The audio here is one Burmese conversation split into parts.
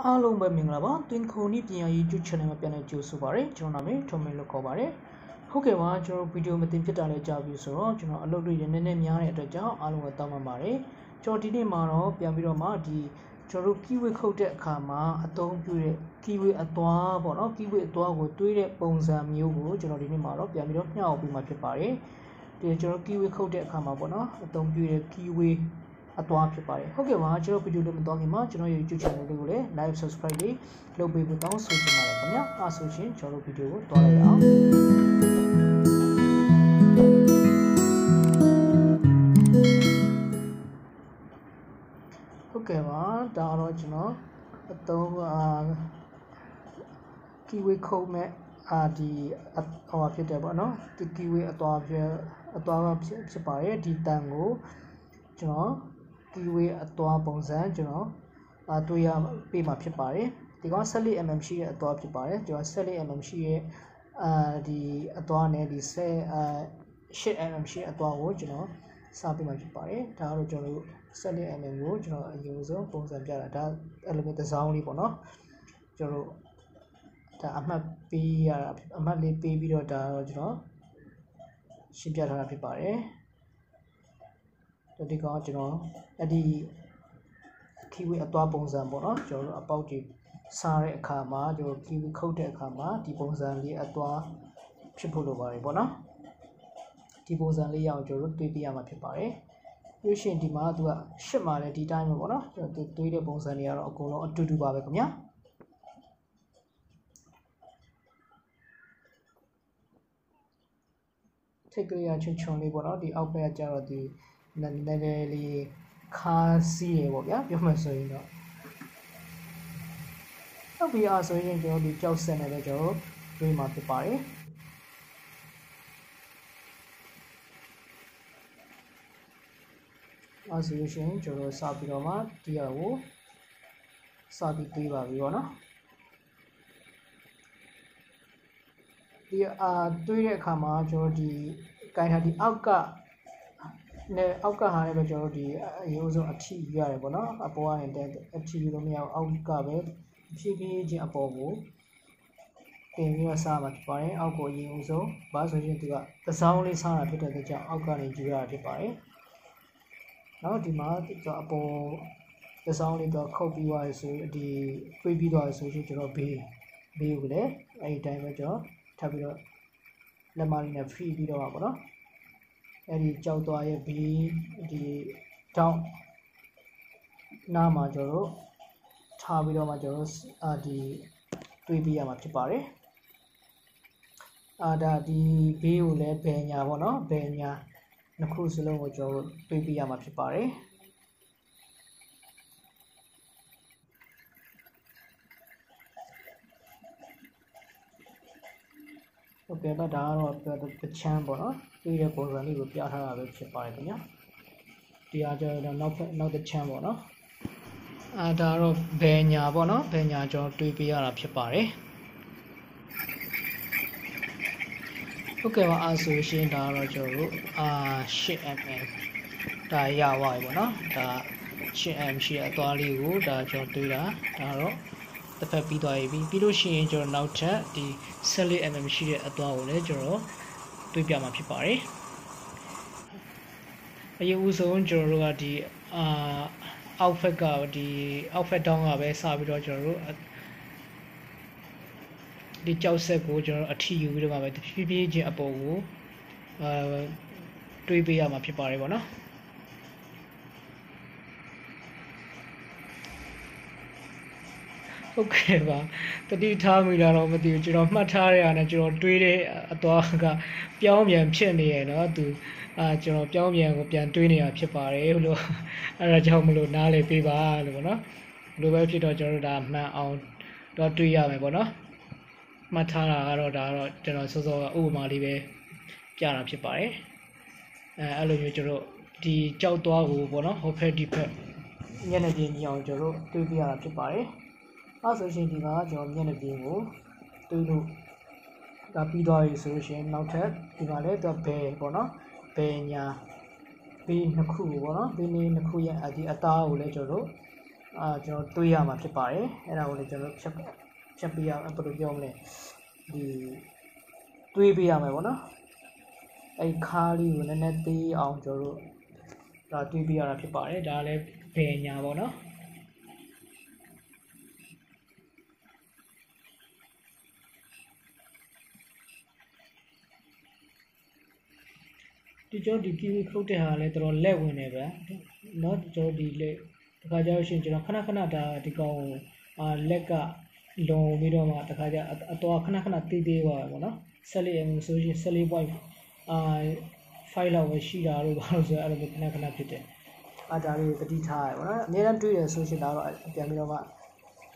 အားလုံးပဲမင်္ဂလာပါတွင်ခုံဤပညာရေး YouTube channel မှာပြန်လည်ကြိုဆိုပါရစေကျွန်တော်နာမည်ထုံမင်းလို့ခေါ်ပါတယ်ဟုတ်ကဲ့ပါကျွန်တော်ဗီဒီယိုမတင်ဖြစ်တာလည်းကြာပြီဆိုတော့ကျွန်တော်အလုပ်တွေနည်းနည်းများတဲ့အတွက်ကြောင့်အားလုံးကိုတောင်းပန်ပါတယ်ကျွန်တော်ဒီနေ့မှာတော့ပြန်ပြီးတော့မှဒီကျွန်တော်တို့ Keyway ခုတ်တဲ့အခါမှာအသုံးပြုတဲ့ Keyway အသွားပေါ့နော် Keyway အသွားကိုတွေးတဲ့ပုံစံမျိုးကိုကျွန်တော်ဒီနေ့မှာတော့ပြန်ပြီးတော့မျှဝေပေးမှာဖြစ်ပါတယ်ဒီကျွန်တော် Keyway ခုတ်တဲ့အခါမှာပေါ့နော်အသုံးပြုတဲ့ Keyway အသွားဖြစ်ပါတယ်ဟုတ်ကဲ့ပါကျွန်တော်ဗီဒီယိုလေးမတော်ခင်မှာကျွန်တော်ရဲ့ YouTube channel လေးကိုလည်း like subscribe လေးလုပ်ပေးဖို့တောင်းဆိုချင်ပါတယ်ခင်ဗျာအားဆိုရှင်ကျွန်တော်ဗီဒီယိုကိုတွားလိုက်အောင်ဟုတ်ကဲ့ပါဒါတော့ကျွန်တော်အသုံးKeyway ခုတ်မဲ့ဒီဟောဖြစ်တယ်ပေါ့နော်ဒီ Keyway အသွားဖြစ်ပါတယ်ဒီတန်ကိုကျွန်တော်Keyway အသွားပုံစံကျွန်တော်တွေ့ရပေးမှာဖြစ်ပါတယ်ဒီကောင် 14mm ရှိတဲ့အသွားဖြစ်ပါတယ်ကျွန်တော် 14mm ရှိရဲ့ဒီအသွားနဲ့ဒီ8mm ရှိတဲ့အသွားကိုကျွန်တော်စပေးမှာဖြစ်ပါတယ်ဒါကတော့ကျွန်တော်တို့ 14mm ကိုကျွန်တော်အရင်ဆုံးပုံစံပြတာဒါအဲ့လိုမျိုးတစ်စောင်းလေးပေါ့နော်ကျွန်တော်ဒါအမှတ်ပေးရတာအမှတ်လေးပေးပြီးတော့ဒါတော့ကျွန်တော်ရှင်းပြထားတာဖြစ်ပါတယ်ဒီကောင်ကျွန်တော်အဲ့ဒီ Keyway အသွားပုံစံပေါ့နော်ကျွန်တော်တို့အပေါက်တွေစားတဲ့အခါမှာကျွန်တော် Keyway ခုတ်တဲ့အခါမှာဒီပုံစံလေးအသွားဖြစ်ဖို့လိုပါတယ်ပေါ့နော်ဒီပုံစံလေးရအောင်ကျွန်တော်တို့တွေးပြရမှာဖြစ်ပါတယ်ပြီးရှင်ဒီမှာသူကရှစ်မှာလည်းဒီတိုင်းပဲပေါ့နော်ကျွန်တော်တွေးတဲ့ပုံစံတွေကတော့အကုန်လုံးအတူတူပါပဲခင်ဗျာထိတ်ကြရချွန်လေးပေါ့နော်ဒီအောက်ဘက်ကကျတော့ဒီနည်းနည်းလေးခါစီးရပေါ့ဗျာပြောမှဆိုရင်တော့ဟုတ်ပြီအားဆိုရင်ကျွန်တော်ဒီကြောက်ဆက်နေတယ်ကျွန်တော်တွေးမှာဖြစ်ပါတယ်အားဆိုရင်ကျွန်တော်စပြီးတော့မှဒီရကိုစပြီးတွေးပါပြီပေါ့နော်ဒီတွေးတဲ့အခါမှာကျွန်တော်ဒီကိုင်ထားဒီအောက်ကနဲ့အောက်ကဟာလည်းပဲကျွန်တော်တို့ဒီအရိုးဆုံးအထီးယူရတယ်ပေါ့နော်အပေါ်ကနေတဲ့အထီးယူလို့မရအောင်အောက်ကပဲဖြည်းဖြည်းချင်းအပေါ်ကိုတင်ပြီးတော့စားမှာဖြစ်ပါတယ်အောက်ကိုအရင်ဆုံးဘာဆိုရင်သူကသစောင်းလေးစားတာဖြစ်တဲ့အတွက်ကြောင့်အောက်ကနေယူရတာဖြစ်ပါတယ်နောက်ဒီမှာကျွန်တော်အပေါ်သစောင်းလေးတော့ခုတ်ပြီးသွားရဆိုဒီတွေးပြီးသွားရဆိုရင်ကျွန်တော်ဘေးကိုလည်းအဲ့ဒီတိုင်းပဲကျွန်တော်ထပ်ပြီးတော့လက်မလေးနဲ့ဖိပြီးတော့ပါပေါ့နော်အဲ့ဒီကြောက်သွားရဲ့ဘီဒီတောင်းနားမှာကျွန်တော်တို့ထားပြီးတော့မှကျွန်တော်ဒီတွေးပြရမှာဖြစ်ပါတယ်ဒါဒီဘေးကိုလည်းဘယ်ညာပေါ့နော်ဘယ်ညာနှစ်ခုစလုံးကိုကျွန်တော်တို့တွေးပြရမှာဖြစ်ပါတယ်ဟုတ်ကဲ့ဒါကတော့ပချမ်းပေါ့နော်ဒီရဲ့ပုံစံလေးကိုပြထားတာပဲဖြစ်ပါတယ်ခင်ဗျာဒီအားကျတော့နောက်တစ်ချမ်းပေါ့နော်ဒါတော့ဘယ်ညာပေါ့နော်ဘယ်ညာကျွန်တော်တွေးပြရတာဖြစ်ပါတယ်ဟုတ်ကဲ့ပါအားဆိုရှင်ဒါကတော့ကျွန်တော်တို့8mm ဒါရပါပြီပေါ့နော်ဒါ 8mm ရှိတဲ့အသွားလေးကိုဒါကျွန်တော်တွေးတာဒါတော့တစ်ဖက်ပြီးသွားပြီပြီးလို့ရှိရင်ကျွန်တော်နောက်ထပ်ဒီ 14mm ရှိတဲ့အသွားကိုလည်းကျွန်တော်တွေးပြမှာဖြစ်ပါတယ်အရင်ဦးဆုံးကျွန်တော်တို့ကဒီအောက်ဖက်ကဒီအောက်ဖက်တောင်းကပဲစပြီးတော့ကျွန်တော်တို့ဒီကြောက်ဆက်ကိုကျွန်တော်အထီယူပြီးတော့မှပဲဖြည်းဖြည်းချင်းအပေါ်ကိုတွေးပေးရမှာဖြစ်ပါတယ်ပေါ့နော်ဟုတ်ကဲ့ပါတတိထားမိတာတော့မသိဘူးကျွန်တော်မှတ်ထားရတာနဲ့ကျွန်တော်တွေးတဲ့အသွားကပြောင်းပြန်ဖြစ်နေရနော်သူကျွန်တော်ပြောင်းပြန်ကိုပြန်တွေးနေတာဖြစ်ပါတယ်လို့အဲ့ဒါကြောင့်မလို့နားလေပေးပါလို့ပေါ့နော်လိုပဲဖြစ်တော့ကျွန်တော်တို့ဒါမှန်အောင်တော့တွေးရမယ်ပေါ့နော်မှတ်ထားတာကတော့ဒါကတော့ကျွန်တော်စောစောကဥပမာလေးပဲပြတာဖြစ်ပါတယ်အဲ့လိုမျိုးကျွန်တော်ဒီကြောက်သွားကိုပေါ့နော်ဟိုဖက်ဒီဖက်ညနေပြင်းကြီးအောင်ကျွန်တော်တွေးပြရတာဖြစ်ပါတယ်အဲ့ဆိုရှင်ဒီမှာကျွန်တော်မျက်နှာပြင်ကိုတွေးလို့ဒါပြီးသွားပြီဆိုရှင်နောက်ထပ်ဒီမှာလည်းတော့ဘယ်ပေါ့နော်ဘယ်ညာဘေးနှစ်ခုပေါ့နော်ဘေးနှစ်ခုရဲ့ဒီအသားကိုလည်းကျွန်တော်တို့ ကျွန်တော်တွေးရမှာဖြစ်ပါတယ်အဲ့ဒါကိုလည်းကျွန်တော်ဖြတ်ပြရဘယ်လိုပြောမလဲဒီတွေးပြရမယ်ပေါ့နော်အဲ့ခါးလေးကိုနည်းနည်းသေးအောင်ကျွန်တော်တို့ဒါတွေးပြရတာဖြစ်ပါတယ်ဒါလည်းဘယ်ညာပေါ့နော်ဒီကျွန်တော်ဒီ keyway ခုတ်တဲ့ဟာလည်းတော်တော်လက်ဝင်နေပဲเนาะကျွန်တော်ဒီလက်တခါကျလို့ရှိရင်ကျွန်တော်ခဏခဏဒါဒီကောင်လက်ကလုံပြီးတော့မှတခါကျအတော်ခဏခဏတေးသေးပါပေါ့နော်14 mm ဆိုရင်14.5လောက်ပဲရှိတာလို့ဘာလို့ဆိုတော့အဲ့လိုခဏခဏဖြစ်တယ်ဒါလေးကိုတတိထားရပေါ့နော်အများအားတွေးရဆိုရှင်ဒါတော့ပြန်ပြီးတော့မှ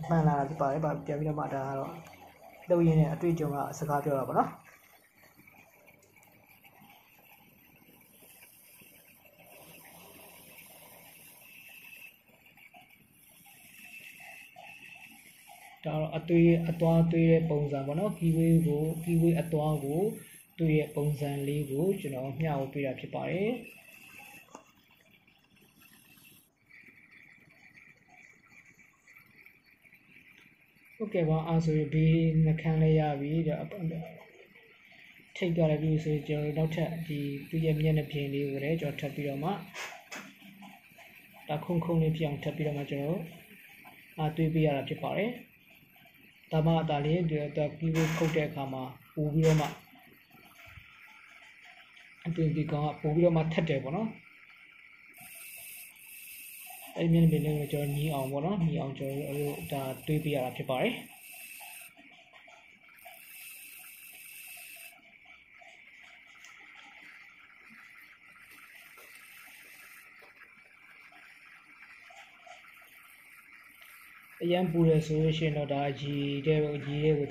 မှန်လာတာဖြစ်ပါတယ်ပြန်ပြီးတော့မှဒါကတော့လုပ်ရင်းနဲ့အတွေ့အကြုံကစကားပြောတာပေါ့နော်ဒါတော့အသွားတွေးတဲ့ပုံစံပေါ့နော် keyway အသွားကိုတွေးရဲ့ပုံစံလေးကိုကျွန်တော်မျှဝေပေးတာဖြစ်ပါတယ်ဟုတ်ကဲ့ပါအဲ့ဆိုရင်ဘေးနှခမ်းလေးရပြီဒါထိတ်ကြရပြီဆိုရင်ကျွန်တော်နောက်ထပ်ဒီသူ့ရဲ့မျက်နှာပြင်လေးကိုလည်းကျွန်တော်ထပ်ပြီးတော့မှဒါခုံလေးဖြစ်အောင်ထပ်ပြီးတော့မှကျွန်တော်တွေးပေးရတာဖြစ်ပါတယ်ဒါမှဒါလေးဒီ keyway ခုတ်တဲ့အခါမှာပို့ပြီးတော့မှအတွင်းဒီကောင်ကပို့ပြီးတော့မှထက်တယ်ပေါ့နော်အဲ့မျက်နှာပြင်လေးကိုကျွန်တော်ညီအောင်ပေါ့နော်ညီအောင်ကျွန်တော်တို့ဒါတွေးပေးရတာဖြစ်ပါတယ်အရန်ပူတယ်ဆိုလို့ရှိရင်တော့ဒါရေတွေကို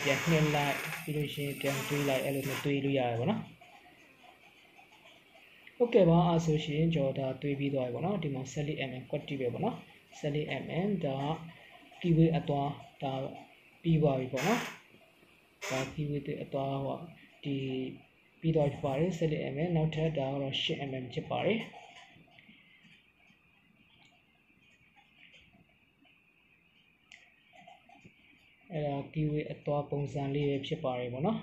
ပြန်နှင်းလိုက်ပြီးလို့ရှိရင်ပြန်တွေးလိုက်အဲ့လိုမျိုးတွေးလို့ရတယ်ပေါ့နော်ဟုတ်ကဲ့ပါအဲ့ဆိုရှင်ကျွန်တော်ဒါတွေးပြီးသွားပြီပေါ့နော်ဒီမှာ 14mm quantity ပဲပေါ့နော် 14mm ဒါ keyway အသွားဒါပြီးသွားပြီပေါ့နော်ဒါ keyway အသွားဟောဒီပြီးသွားပြီပါတယ် 14mm နောက်ထပ်ဒါကတော့ 8mm ဖြစ်ပါတယ်အဲ့ဒါ keyway အသွားပုံစံလေးပဲဖြစ်ပါတယ်ပေါ့နော်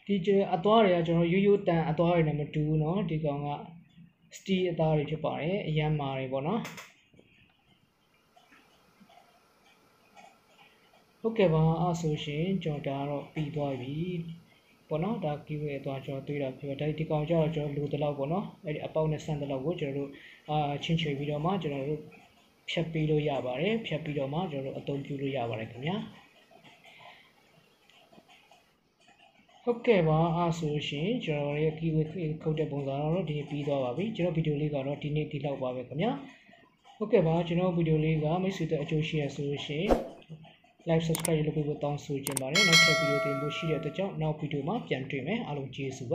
ဒီအသွားတွေကကျွန်တော်ရိုးတန်အသွားတွေနဲ့မတူဘူးเนาะဒီကောင်က steel အသားတွေဖြစ်ပါတယ်အရန်မာတွေပေါ့နော်ဟုတ်ကဲ့ပါအဲ့ဆိုရှင်ကျွန်တော်ဒါကတော့ပြီးသွားပြီပေါ့နော်ဒါ keyway အသွားကျွန်တော်တွေးတာဖြစ်ပါတယ်ဒီကောင်ကျတော့ကျွန်တော်လိုတလောက်ပေါ့နော်အဲ့ဒီအပေါက်နဲ့ဆန့်တလောက်ကိုကျွန်တော်တို့ချင်းချွေပြီးတော့မှကျွန်တော်တို့ဖြတ်ပြီးလို့ရပါတယ်ဖြတ်ပြီးတော့မှကျွန်တော်တို့အသုံးပြုလို့ရပါတယ်ခင်ဗျာဟုတ်ကဲ့ပါအဲ့ဆိုရှင်ကျွန်တော်ရဲ့ keyway ခုတ်တဲ့ပုံစံတော့ဒီပြီးသွားပါပြီကျွန်တော်ဗီဒီယိုလေးကတော့ဒီနေ့ဒီလောက်ပါပဲခင်ဗျာဟုတ်ကဲ့ပါကျွန်တော်ဗီဒီယိုလေးကမိတ်ဆွေတို့အကျိုးရှိရဆိုရှင် like subscribe လုပ်ပေးဖို့တောင်းဆိုချင်ပါတယ်နောက်ထပ်ဗီဒီယိုတင်ဖို့ရှိတဲ့အတွက်ကြောင့်နောက်ဗီဒီယိုမှာပြန်တွေ့မယ်အားလုံးကျေးဇူးပါ